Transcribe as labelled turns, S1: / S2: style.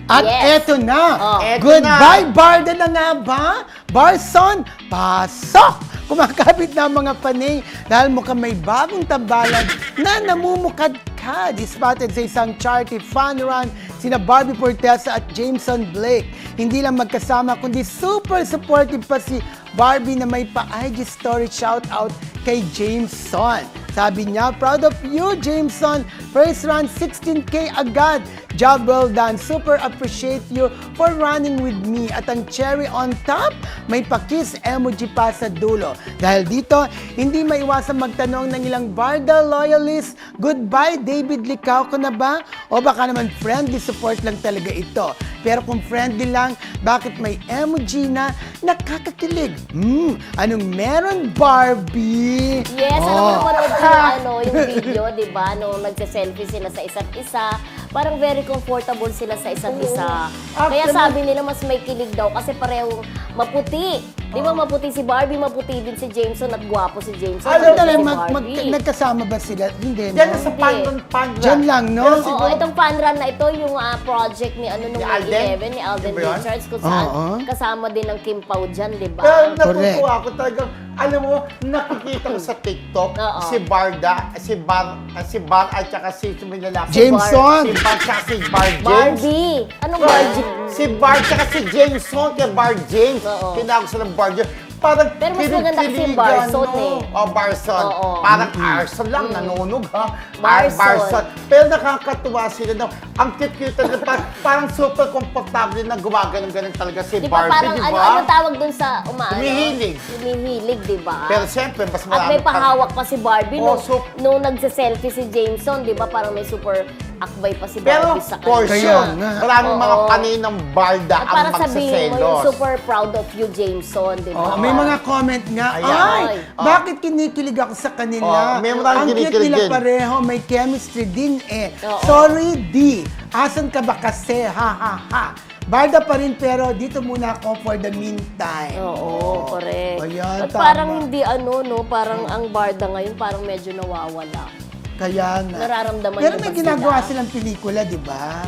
S1: At
S2: Yes.
S1: eto na,
S3: Eto
S1: goodbye
S3: na.
S1: Barda na nga ba? Barson, pasok! Kumakapit na ang mga panay dahil mukhang may bagong tambalan na namumukadkad. Spotted sa isang charity fun run sina Barbie Fortesa at Jameson Blake. Hindi lang magkasama kundi super supportive pa si Barbie na may pa-IG story shoutout kay Jameson. Sabi niya, proud of you, Jameson. First run, 16K agad. Job well done. Super appreciate you for running with me. At ang cherry on top, may pa-kiss emoji pa sa dulo. Dahil dito, hindi maiwasang magtanong ng ilang Barda loyalists, goodbye, David, likaw ko na ba? O baka naman friendly support lang talaga ito. Pero kung friendly lang, bakit may emoji na nakakakilig? Anong meron, Barbie?
S2: Yes, alam mo napanood ko yung video, di ba? Nung nagsa-selfie sila sa isa't isa. Parang very comfortable sila sa isa't isa. Kaya sabi nila mas may kilig daw kasi parehong maputi. Di ba maputi si Barbie, maputi din si Jameson at gwapo si Jameson.
S1: Alam
S2: maputi
S1: na lang,
S2: si Barbie.
S1: nagkasama ba sila? Hindi,
S3: Yan
S1: no?
S3: sa pan
S1: Diyan lang, no?
S3: Pero
S2: Oo,
S3: siguro,
S2: itong fan run na ito, yung project ni nung
S3: Ni Alden?
S2: 11, ni Alden
S3: Di ba yun?
S2: Richards, kung saan
S1: Oo.
S2: kasama din ng Kim Pao dyan, di ba?
S3: pero
S1: Correct.
S3: natutuwa ako talagang, alam mo, nakikita ko sa TikTok,
S2: Oo.
S3: si Barda, si Bar at saka si lalaki.
S1: Jameson!
S3: Si Bar at si Bar James.
S2: Barbie! Anong Barbie?
S3: Si Bar at si Jameson kay Bar James.
S2: Oo.
S3: Tinawag sila ng Bar James. Parang
S2: Pero mas maganda kasi
S3: kilig-kiligan,
S2: Barson
S3: no?
S2: eh.
S3: Oh, Barson.
S2: Oo.
S3: Parang Arson lang, nanunog ha.
S2: Barson.
S3: Pero nakakatuwa sila na ang cute-cute na parang super komportable na gumaganon-ganon talaga si
S2: Di ba
S3: Barbie,
S2: parang
S3: di ba?
S2: ano tawag dun sa
S3: Humihilig.
S2: Humihilig, di ba?
S3: Pero siyempre, mas
S2: At
S3: marami
S2: may pahawak pa si Barbie
S3: Oh,
S2: nung nagse-selfie si Jameson, di ba? Parang may super akbay pa si
S3: Pero
S2: Barbie sa
S3: for
S2: kanya.
S1: Kaya
S3: sure,
S1: nga.
S3: maraming mga
S2: Oo.
S3: kaninang Barda
S2: At
S3: ang
S2: para sabihin mo yung
S3: magsaselos.
S2: super proud of you, Jameson, di ba?
S1: Oh, may mga comment nga,
S3: Ayan.
S1: ay,
S2: Ay.
S1: bakit kinikilig ako sa kanila?
S3: Oh, may maraming
S1: Ang cute
S3: kinikilig
S1: nila
S3: din.
S1: pareho, may chemistry din eh.
S2: Oo.
S1: Sorry, D. Asan ka ba kasi? Ha, ha, ha. Barda pa rin pero dito muna ako for the meantime.
S2: Oo, correct.
S1: Ayan,
S2: At
S1: tama.
S2: parang hindi parang ang Barda ngayon parang medyo nawawala.
S1: Kaya nga.
S2: Nararamdaman
S1: Pero
S2: niyo
S1: may
S2: ba
S1: ginagawa
S2: sila?
S1: silang pelikula, di ba?